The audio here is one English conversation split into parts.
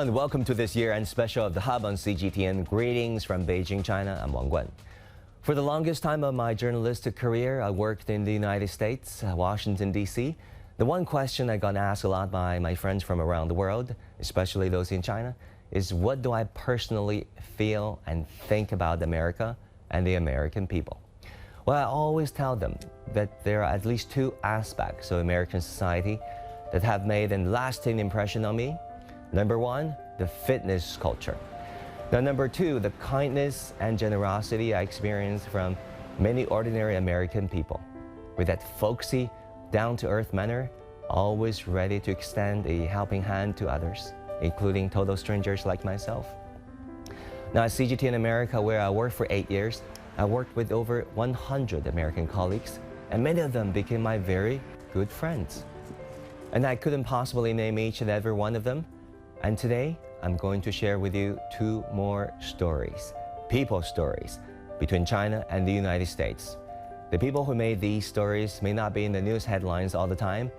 Hello and welcome to this year-end special of The Hub on CGTN. Greetings from Beijing, China. I'm Wang Guan. For the longest time of my journalistic career, I worked in the United States, Washington, D.C. The one question I got asked a lot by my friends from around the world, especially those in China, is what do I personally feel and think about America and the American people? Well, I always tell them that there are at least two aspects of American society that have made a lasting impression on me. Number one, the fitness culture. Now, number two, the kindness and generosity I experienced from many ordinary American people. With that folksy, down-to-earth manner, always ready to extend a helping hand to others, including total strangers like myself. Now, at CGTN America, where I worked for 8 years, I worked with over 100 American colleagues, and many of them became my very good friends. And I couldn't possibly name each and every one of them. And today, I'm going to share with you two more stories, people stories, between China and the United States. The people who made these stories may not be in the news headlines all the time,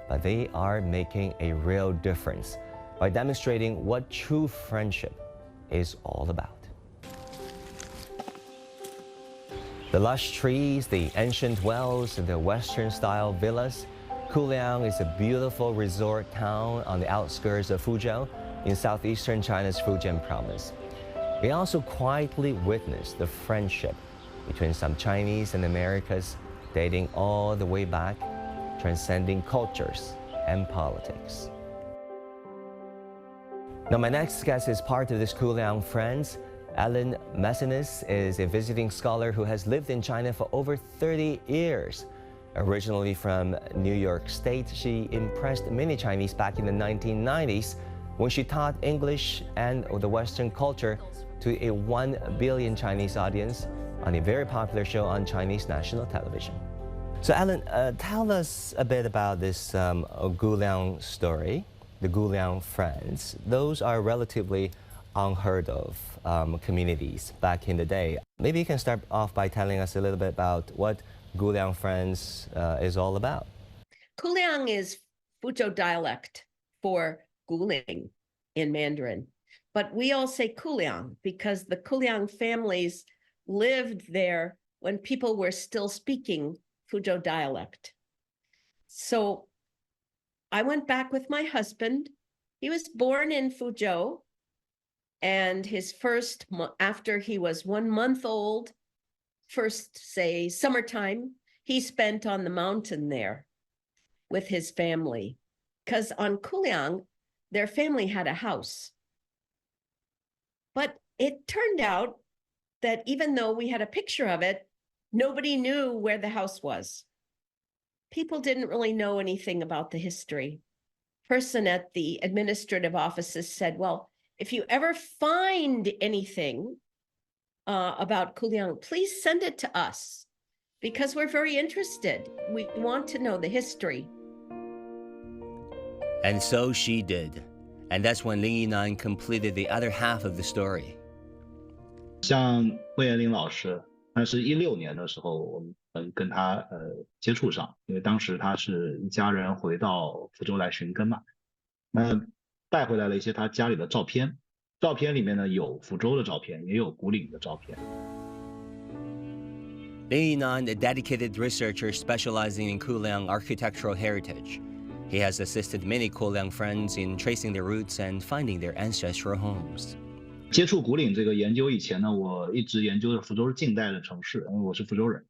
but they are making a real difference by demonstrating what true friendship is all about. The lush trees, the ancient wells, and the Western-style villas. Kuliang is a beautiful resort town on the outskirts of Fuzhou in southeastern China's Fujian Province. We also quietly witnessed the friendship between some Chinese and Americans dating all the way back, transcending cultures and politics. Now, my next guest is part of this Kuliang Friends. Elyn MacInnis is a visiting scholar who has lived in China for over 30 years. Originally from New York State, she impressed many Chinese back in the 1990s when she taught English and the Western culture to a 1 billion Chinese audience on a very popular show on Chinese national television. So Elyn, tell us a bit about this Kuliang story, the Kuliang Friends. Those are relatively unheard of communities back in the day. Maybe you can start off by telling us a little bit about what Kuliang Friends is all about. Kuliang is Fuzhou dialect for Guling in Mandarin, but we all say Kuliang because the Kuliang families lived there when people were still speaking Fuzhou dialect. So I went back with my husband. He was born in Fuzhou, and his first, after he was 1 month old, first, say, summertime, he spent on the mountain there with his family. Because on Kuliang, their family had a house. But it turned out that even though we had a picture of it, nobody knew where the house was. People didn't really know anything about the history. Person at the administrative offices said, well, if you ever find anything about Kuliang, please send it to us because we're very interested. We want to know the history. And so she did. And that's when Lin Yinan completed the other half of the story. 像魏延龄老师，他是16年的时候，我们跟他接触上，因为当时他是一家人回到福州来寻根嘛，那带回来了一些他家里的照片。照片里面呢有福州的照片，也有古岭的照片。Lin Yinan, a dedicated researcher specializing in Kuliang architectural heritage. He has assisted many Kuliang friends in tracing their roots and finding their ancestral homes. 接触古岭这个研究以前呢，我一直研究的福州是近代的城市，因为我是福州人。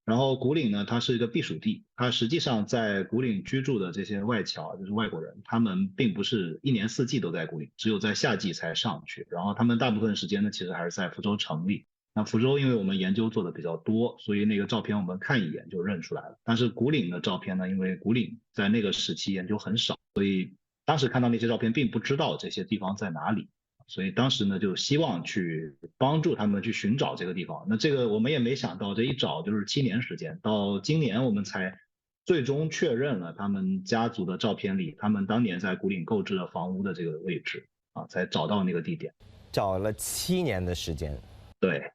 然后古岭呢，它是一个避暑地，它实际上在古岭居住的这些外侨，就是外国人，他们并不是一年四季都在古岭，只有在夏季才上去。然后他们大部分时间呢，其实还是在福州城里。那福州因为我们研究做的比较多，所以那个照片我们看一眼就认出来了。但是古岭的照片呢，因为古岭在那个时期研究很少，所以当时看到那些照片并不知道这些地方在哪里。所以当时呢，就希望去帮助他们去寻找这个地方。那这个我们也没想到，这一找就是7年时间，到今年我们才最终确认了他们家族的照片里，他们当年在古岭购置的房屋的这个位置啊，才找到那个地点。找了7年的时间。对，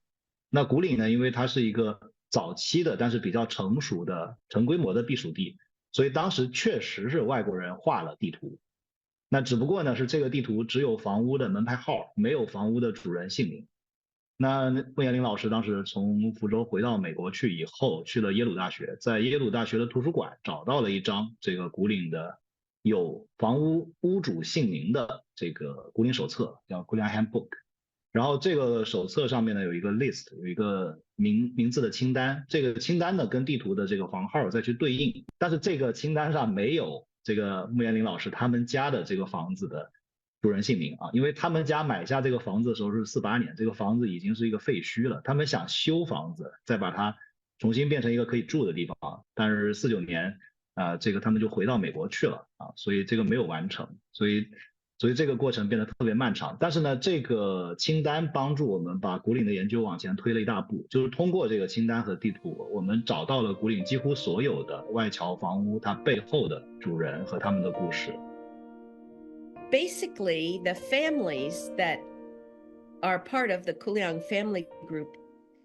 那古岭呢，因为它是一个早期的，但是比较成熟的、成规模的避暑地，所以当时确实是外国人画了地图。那只不过呢是这个地图只有房屋的门牌号，没有房屋的主人姓名。那孟延龄老师当时从福州回到美国去以后，去了耶鲁大学，在耶鲁大学的图书馆找到了一张这个古岭的有房屋屋主姓名的这个古岭手册，叫 Kuliang Handbook。然后这个手册上面呢有一个 list， 有一个名字的清单，这个清单呢跟地图的这个房号再去对应，但是这个清单上没有这个穆延龄老师他们家的这个房子的主人姓名啊，因为他们家买下这个房子的时候是48年，这个房子已经是一个废墟了，他们想修房子，再把它重新变成一个可以住的地方，但是49年这个他们就回到美国去了啊，所以这个没有完成，所以这个过程变得特别漫长。但是呢，这个清单帮助我们把古岭的研究往前推了一大步，就是通过这个清单和地图，我们找到了古岭几乎所有的外侨房屋它背后的主人和他们的故事。Basically, the families that are part of the Kuliang family group,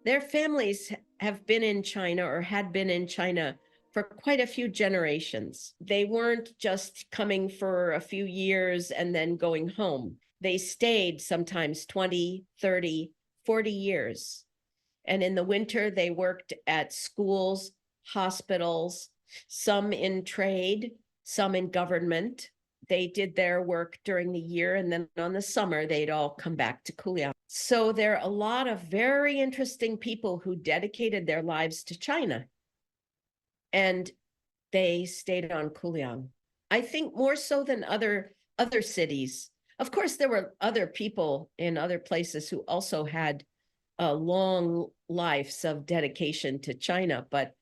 their families have been in China or had been in China for quite a few generations. They weren't just coming for a few years and then going home. They stayed sometimes 20, 30, 40 years. And in the winter, they worked at schools, hospitals, some in trade, some in government. They did their work during the year, and then on the summer, they'd all come back to Kuliang. So there are a lot of very interesting people who dedicated their lives to China. And they stayed on Kuliang. I think more so than other cities. Of course, there were other people in other places who also had long lives of dedication to China, but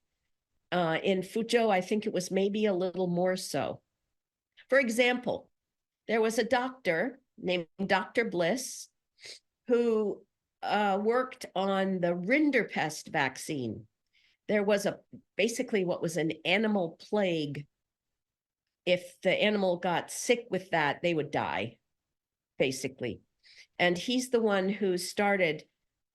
in Fuzhou, I think it was maybe a little more so. For example, there was a doctor named Dr. Bliss who worked on the rinderpest vaccine. There was basically what was an animal plague. If the animal got sick with that, they would die, basically. And he's the one who started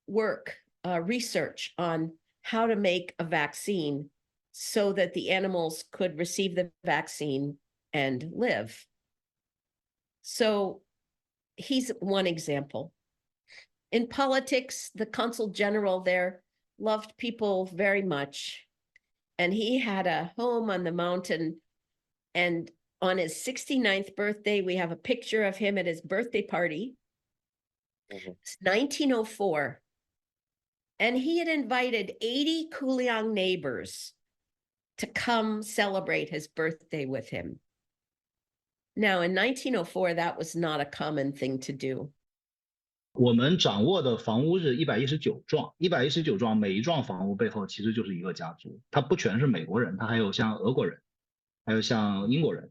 research on how to make a vaccine so that the animals could receive the vaccine and live. So he's one example. In politics, the consul general there loved people very much. And he had a home on the mountain. And on his 69th birthday, we have a picture of him at his birthday party. It's 1904. And he had invited 80 Kuliang neighbors to come celebrate his birthday with him. Now, in 1904, that was not a common thing to do. 我们掌握的房屋是119幢，119幢，每一幢房屋背后其实就是一个家族，它不全是美国人，它还有像俄国人，还有像英国人，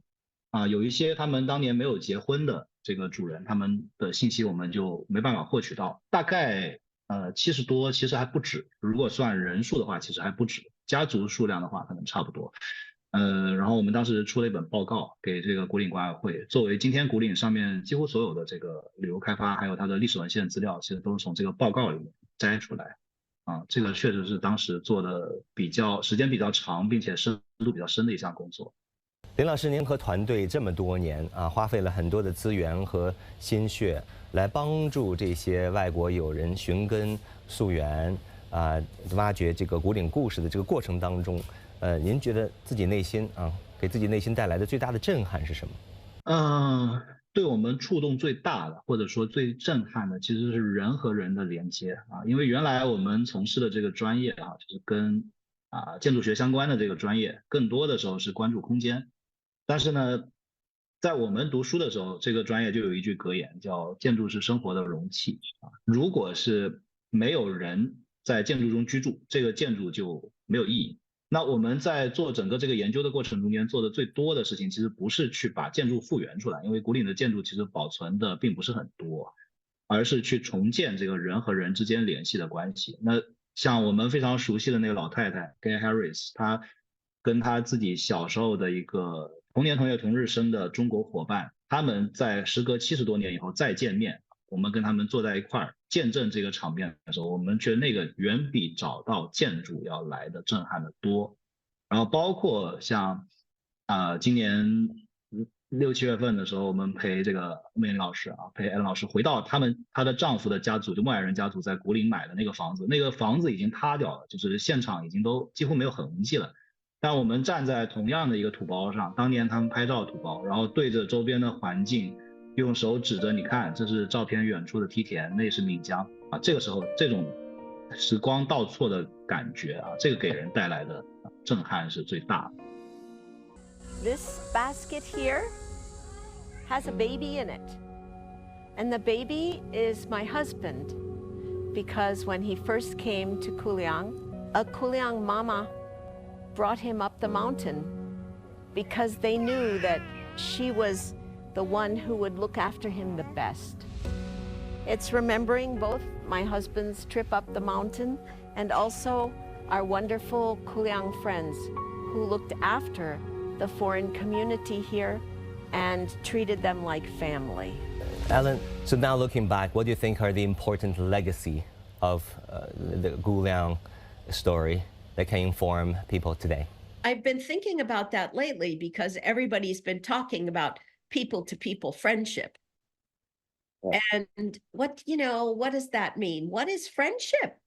有一些他们当年没有结婚的这个主人，他们的信息我们就没办法获取到，大概70多，其实还不止，如果算人数的话，其实还不止，家族数量的话可能差不多。然后我们当时出了一本报告给这个古岭关爱会，作为今天古岭上面几乎所有的这个旅游开发，还有它的历史文献资料，其实都是从这个报告里面摘出来。这个确实是当时做的时间比较长，并且深度比较深的一项工作。林老师，您和团队这么多年花费了很多的资源和心血，来帮助这些外国友人寻根溯源，挖掘这个古岭故事的这个过程当中，您觉得自己内心给自己内心带来的最大的震撼是什么？对我们触动最大的，或者说最震撼的，其实是人和人的连接因为原来我们从事的这个专业就是跟建筑学相关的这个专业，更多的时候是关注空间。但是呢，在我们读书的时候，这个专业就有一句格言，叫建筑是生活的容器如果是没有人在建筑中居住，这个建筑就没有意义。那我们在做整个这个研究的过程中间做的最多的事情，其实不是去把建筑复原出来，因为古岭的建筑其实保存的并不是很多，而是去重建这个人和人之间联系的关系。那像我们非常熟悉的那个老太太 Gay Harris， 她跟她自己小时候的一个同年同月同日生的中国伙伴，他们在时隔70多年以后再见面，我们跟他们坐在一块儿见证这个场面的时候，我们觉得那个远比找到建筑要来的震撼的多。然后包括像今年6、7月份的时候，我们陪这个梅林老师啊，陪艾伦老师回到她的丈夫的家族，就莫雅人家族在古岭买的那个房子，那个房子已经塌掉了，就是现场已经都几乎没有痕迹了。但我们站在同样的一个土包上，当年他们拍照的土包，然后对着周边的环境，用手指着，你看，这是照片远处的梯田，那是岷江啊。这个时候，这种时光倒错的感觉啊，这个给人带来的震撼是最大的。This basket here has a baby in it. And the baby is my husband, because when he first came to Kuliang, a Kuliang mama brought him up the mountain because they knew that she was the one who would look after him the best. It's remembering both my husband's trip up the mountain and also our wonderful Kuliang Friends who looked after the foreign community here and treated them like family. Elyn, so now looking back, what do you think are the important legacy of the Kuliang story that can inform people today? I've been thinking about that lately because everybody's been talking about people-to-people friendship. Yeah. And what does that mean? What is friendship?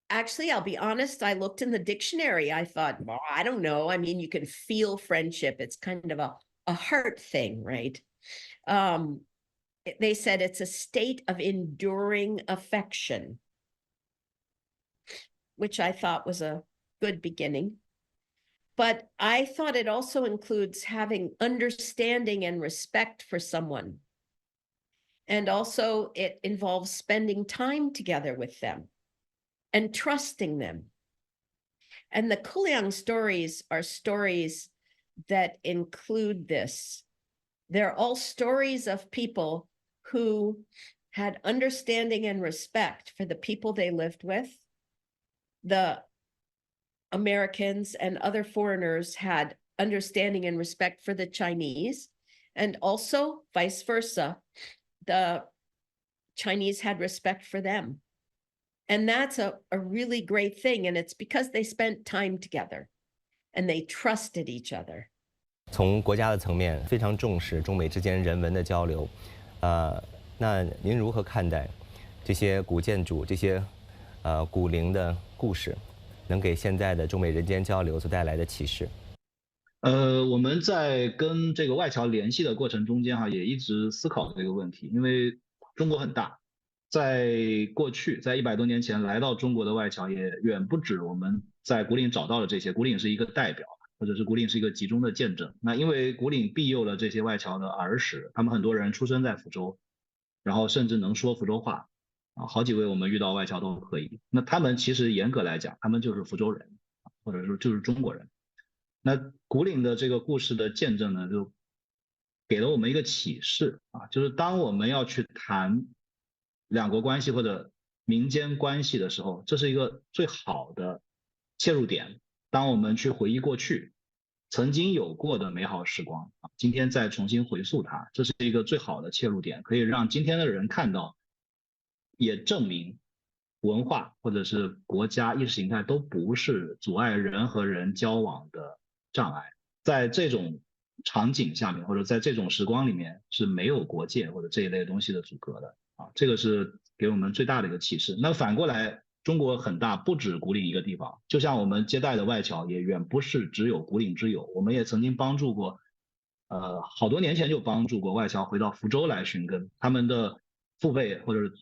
Actually, I'll be honest, I looked in the dictionary. I thought, well, I don't know. I mean, you can feel friendship. It's kind of a heart thing, right? They said it's a state of enduring affection, which I thought was a good beginning. But I thought it also includes having understanding and respect for someone. And also it involves spending time together with them and trusting them. And the Kuliang stories are stories that include this. They're all stories of people who had understanding and respect for the people they lived with. The Americans and other foreigners had understanding and respect for the Chinese, and also vice versa. The Chinese had respect for them. And that's a really great thing. And it's because they spent time together and they trusted each other. 从国家的层面非常重视中美之间人文的交流，那您如何看待这些古建筑、这些古陵的故事，能给现在的中美人间交流所带来的启示？我们在跟这个外侨联系的过程中间也一直思考这个问题，因为中国很大，在过去，在100多年前来到中国的外侨也远不止我们在古岭找到的这些，古岭是一个代表。或者是古岭是一个集中的见证。那因为古岭庇佑了这些外侨的儿时，他们很多人出生在福州，然后甚至能说福州话啊，好几位我们遇到外侨都可以。那他们其实严格来讲，他们就是福州人，或者说就是中国人。那古岭的这个故事的见证呢，就给了我们一个启示啊，就是当我们要去谈两国关系或者民间关系的时候，这是一个最好的切入点。当我们去回忆过去曾经有过的美好时光啊，今天再重新回溯它，这是一个最好的切入点，可以让今天的人看到，也证明文化或者是国家意识形态都不是阻碍人和人交往的障碍。在这种场景下面，或者在这种时光里面是没有国界或者这一类东西的阻隔的啊，这个是给我们最大的一个启示。那反过来，中国很大，不止古岭一个地方，就像我们接待的外侨也远不是只有古岭之友，我们也曾经帮助过，好多年前就帮助过外侨回到福州来寻根，他们的父辈或者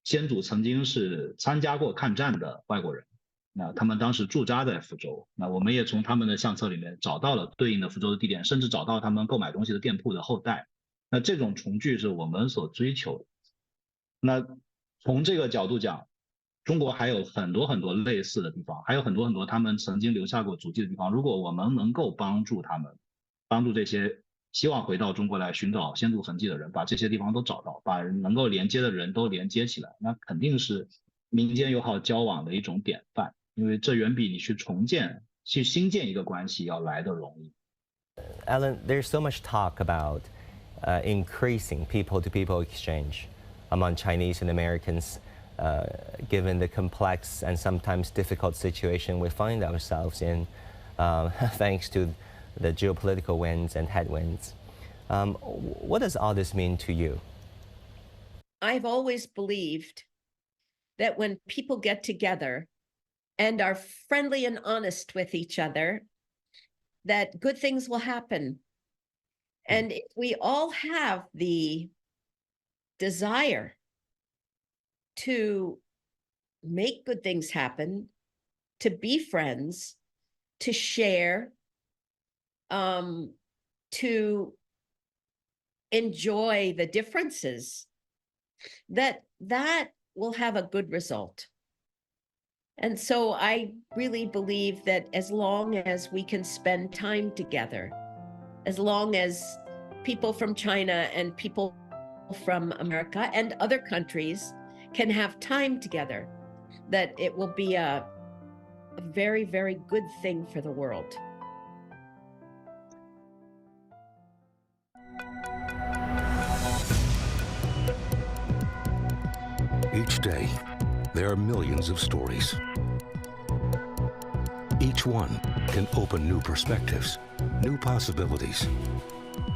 先祖曾经是参加过抗战的外国人，那他们当时驻扎在福州，那我们也从他们的相册里面找到了对应的福州的地点，甚至找到他们购买东西的店铺的后代，那这种重聚是我们所追求的。那从这个角度讲，中国还有很多很多类似的地方，还有很多很多他们曾经留下过足迹的地方。如果我们能够帮助他们，帮助这些希望回到中国来寻找先祖痕迹的人，把这些地方都找到，把能够连接的人都连接起来，那肯定是民间友好交往的一种典范。因为这远比你去重建、去新建一个关系要来得容易。Elyn, there's so much talk about increasing people-to-people exchange among Chinese and Americans. Given the complex and sometimes difficult situation we find ourselves in, thanks to the geopolitical winds and headwinds. What does all this mean to you? I've always believed that when people get together and are friendly and honest with each other, that good things will happen. And if we all have the desire to make good things happen, to be friends, to share, to enjoy the differences, that will have a good result. And so I really believe that as long as we can spend time together, as long as people from China and people from America and other countries can have time together, that it will be a very, very good thing for the world. Each day, there are millions of stories. Each one can open new perspectives, new possibilities.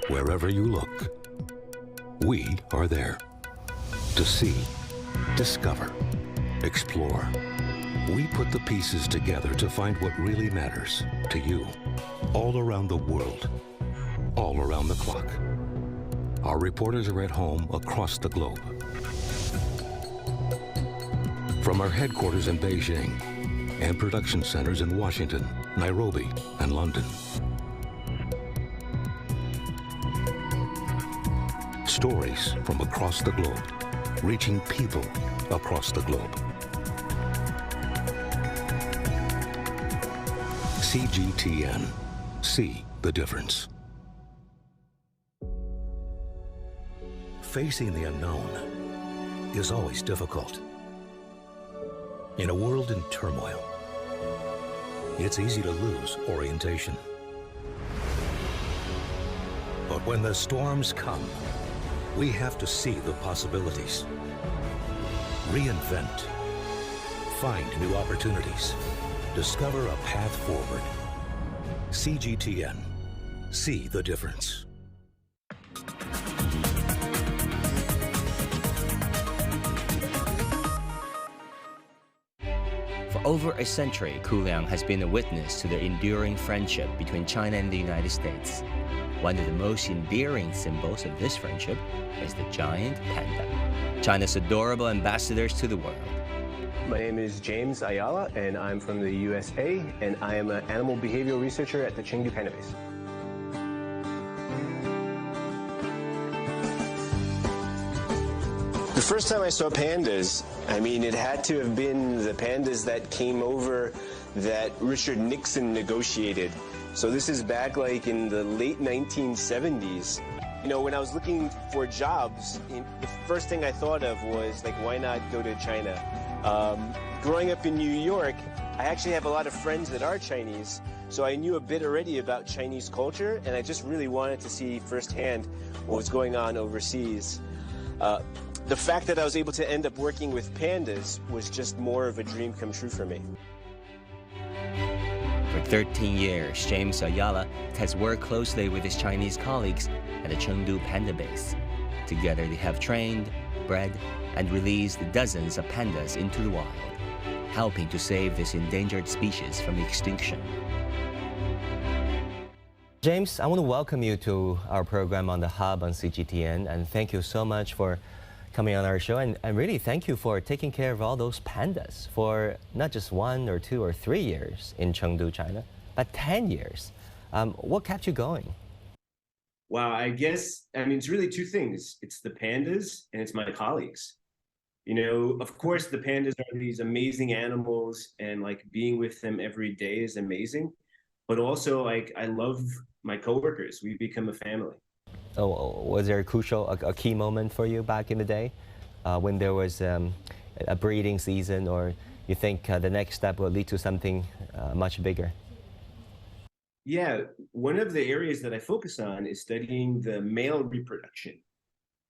Wherever you look, we are there to see, discover, explore. We put the pieces together to find what really matters to you, all around the world, all around the clock. Our reporters are at home across the globe. From our headquarters in Beijing and production centers in Washington, Nairobi, and London. Stories from across the globe, reaching people across the globe. CGTN. See the difference. Facing the unknown is always difficult. In a world in turmoil, it's easy to lose orientation. But when the storms come, we have to see the possibilities. Reinvent. Find new opportunities. Discover a path forward. CGTN. See the difference. For over a century, Kuliang has been a witness to the enduring friendship between China and the United States. One of the most endearing symbols of this friendship is the giant panda, China's adorable ambassadors to the world. My name is James Ayala, and I'm from the USA, and I am an animal behavioral researcher at the Chengdu Panda Base. The first time I saw pandas, I mean, it had to have been the pandas that came over that Richard Nixon negotiated. So this is back like in the late 1970s. You know, when I was looking for jobs, the first thing I thought of was like, why not go to China? Growing up in New York, I actually have a lot of friends that are Chinese, so I knew a bit already about Chinese culture, and I just really wanted to see firsthand what was going on overseas. The fact that I was able to end up working with pandas was just more of a dream come true for me. For 13 years, James Ayala has worked closely with his Chinese colleagues at the Chengdu Panda Base. Together, they have trained, bred, and released dozens of pandas into the wild, helping to save this endangered species from extinction. James, I want to welcome you to our program on the Hub on CGTN, and thank you so much for coming on our show, and really thank you for taking care of all those pandas for not just 1 or 2 or 3 years in Chengdu, China, but 10 years. What kept you going? Wow, I guess, I mean, it's really two things. It's the pandas and it's my colleagues. You know, of course, the pandas are these amazing animals, and like being with them every day is amazing. But also, like, I love my coworkers. We've become a family. Oh, was there a key moment for you back in the day when there was a breeding season, or you think the next step will lead to something much bigger? Yeah, one of the areas that I focus on is studying the male reproduction.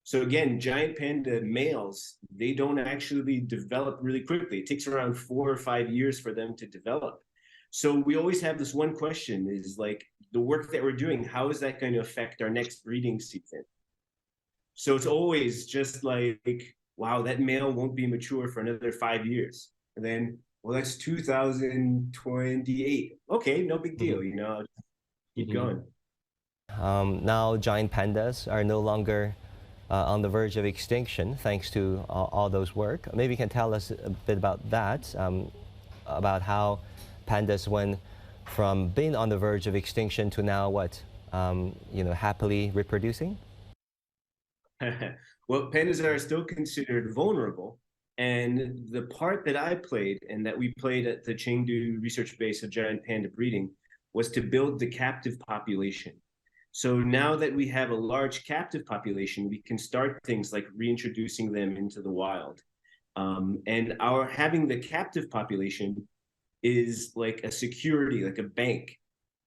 So again, giant panda males, they don't actually develop really quickly. It takes around 4 or 5 years for them to develop. So we always have this one question is like, the work that we're doing, how is that going to affect our next breeding season? So it's always just like, wow, that male won't be mature for another 5 years. And then, well, that's 2028. Okay, no big deal, you know, keep going. Now giant pandas are no longer on the verge of extinction thanks to all those work. Maybe you can tell us a bit about that, about how pandas went from being on the verge of extinction to now what, happily reproducing? Well, pandas are still considered vulnerable. And the part that I played and that we played at the Chengdu research base of giant panda breeding was to build the captive population. So now that we have a large captive population, we can start things like reintroducing them into the wild. And our having the captive population is like a security, like a bank.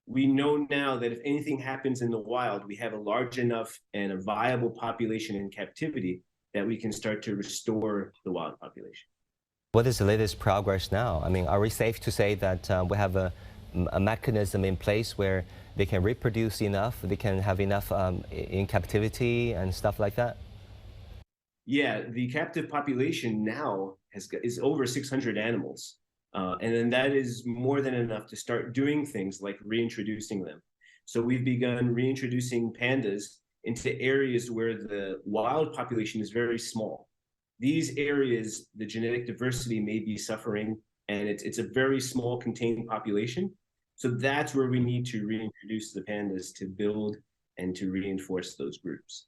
We know now that if anything happens in the wild, we have a large enough and a viable population in captivity that we can start to restore the wild population. What is the latest progress now? I mean, are we safe to say that we have a mechanism in place where they can reproduce enough, they can have enough in captivity and stuff like that? Yeah, the captive population now is over 600 animals. And then that is more than enough to start doing things like reintroducing them. So we've begun reintroducing pandas into areas where the wild population is very small. These areas, the genetic diversity may be suffering, and it's a very small contained population. So that's where we need to reintroduce the pandas to build and to reinforce those groups.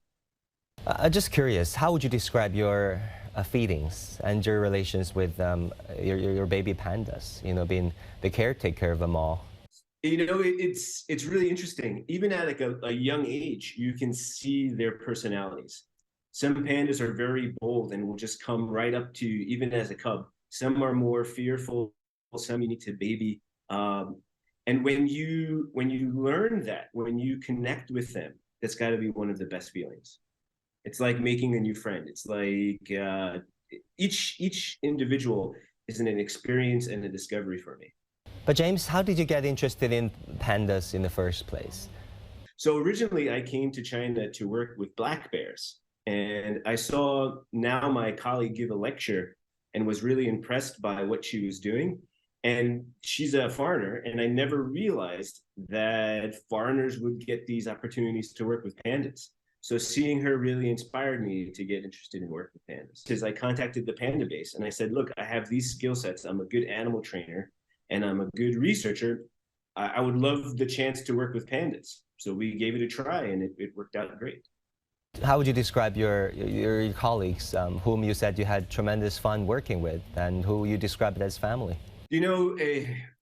Just curious, how would you describe your feelings and your relations with your baby pandas, being the caretaker of them all? It's really interesting. Even at like a young age, you can see their personalities. Some pandas are very bold and will just come right up to you, even as a cub. Some are more fearful, some you need to baby. And when you learn that, when you connect with them, that's got to be one of the best feelings. It's like making a new friend. It's like each individual is an experience and a discovery for me. But James, how did you get interested in pandas in the first place? So originally I came to China to work with black bears. And I saw now my colleague give a lecture and was really impressed by what she was doing. And she's a foreigner, and I never realized that foreigners would get these opportunities to work with pandas. So seeing her really inspired me to get interested in work with pandas. Because I contacted the Panda base and I said, look, I have these skill sets. I'm a good animal trainer and I'm a good researcher. I would love the chance to work with pandas. So we gave it a try and it worked out great. How would you describe your colleagues, whom you said you had tremendous fun working with, and who you described as family?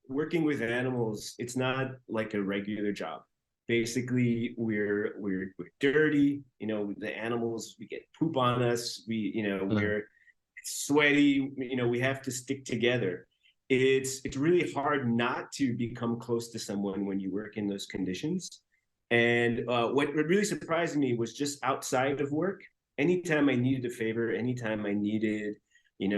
Working with animals, it's not like a regular job. Basically, we're dirty. The animals, we get poop on us. We're sweaty. We have to stick together. It's really hard not to become close to someone when you work in those conditions. And what really surprised me was just outside of work. Anytime I needed a favor, anytime I needed,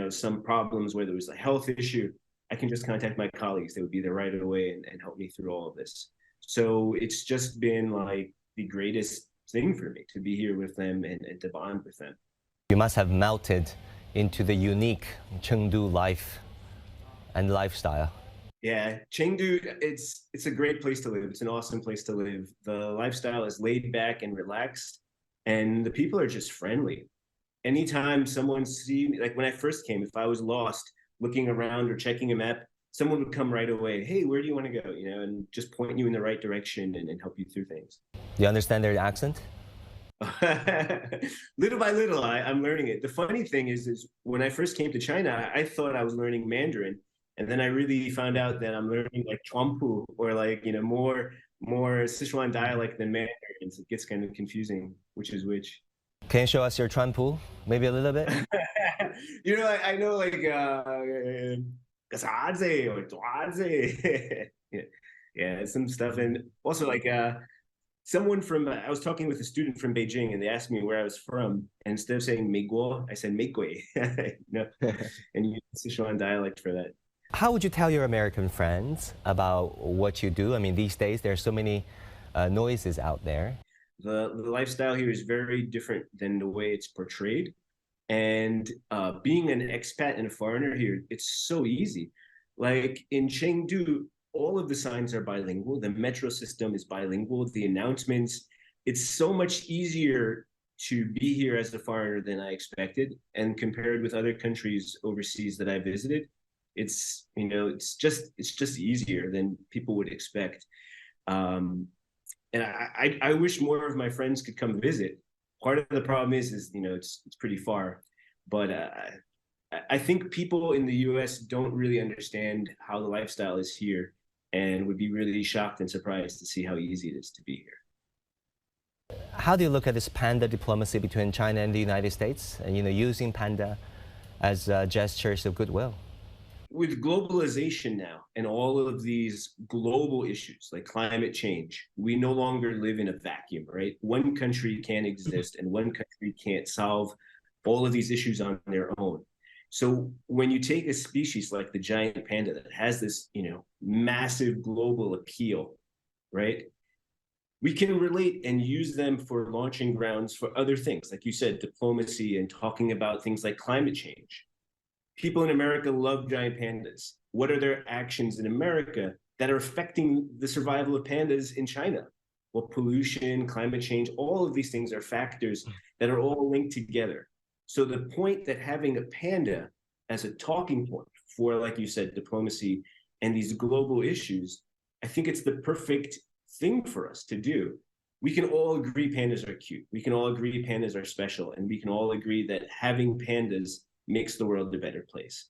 some problems, whether it was a health issue, I can just contact my colleagues. They would be there right away and help me through all of this. So it's just been like the greatest thing for me to be here with them and to bond with them. You must have melted into the unique Chengdu life and lifestyle. Yeah, Chengdu, it's a great place to live. It's an awesome place to live. The lifestyle is laid back and relaxed, and the people are just friendly. Anytime someone sees me, like when I first came, if I was lost, looking around or checking a map, someone would come right away. Hey, where do you want to go? And just point you in the right direction and help you through things. Do you understand their accent? Little by little, I'm learning it. The funny thing is when I first came to China, I thought I was learning Mandarin. And then I really found out that I'm learning like Chuanpu or like, more Sichuan dialect than Mandarin. So it gets kind of confusing, which is which. Can you show us your Chuanpu? Maybe a little bit? I know like Gasaze or Duaze. Yeah, some stuff. And also like someone from, I was talking with a student from Beijing and they asked me where I was from. And instead of saying Meiguo, I said Meigui, and use Sichuan dialect for that. How would you tell your American friends about what you do? I mean, these days there are so many noises out there. The lifestyle here is very different than the way it's portrayed. And being an expat and a foreigner here, it's so easy. Like in Chengdu, all of the signs are bilingual. The metro system is bilingual. The announcements, it's so much easier to be here as a foreigner than I expected. And compared with other countries overseas that I visited, it's, you know, it's just easier than people would expect. And I wish more of my friends could come visit. Part of the problem is, you know, it's pretty far, but I think people in the U.S. don't really understand how the lifestyle is here and would be really shocked and surprised to see how easy it is to be here. How do you look at this panda diplomacy between China and the United States, and, you know, using panda as gestures of goodwill? With globalization now and all of these global issues like climate change, we no longer live in a vacuum, right? One country can't exist and one country can't solve all of these issues on their own. So when you take a species like the giant panda that has this, you know, massive global appeal, right? We can relate and use them for launching grounds for other things, like you said, diplomacy and talking about things like climate change. People in America love giant pandas. What are their actions in America that are affecting the survival of pandas in China? Well, pollution, climate change, all of these things are factors that are all linked together. So the point that having a panda as a talking point for, like you said, diplomacy and these global issues, I think it's the perfect thing for us to do. We can all agree pandas are cute. We can all agree pandas are special. And we can all agree that having pandas makes the world a better place.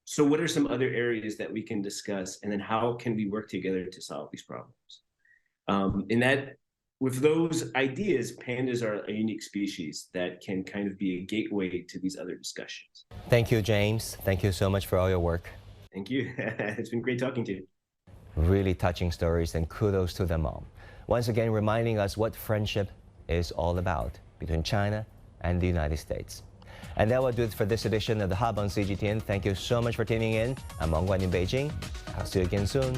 So what are some other areas that we can discuss, and then how can we work together to solve these problems? With those ideas, pandas are a unique species that can kind of be a gateway to these other discussions. Thank you, James. Thank you so much for all your work. Thank you. It's been great talking to you. Really touching stories, and kudos to them all. Once again, reminding us what friendship is all about between China and the United States. And that will do it for this edition of The Hub on CGTN. Thank you so much for tuning in. I'm Wang Guan in Beijing. I'll see you again soon.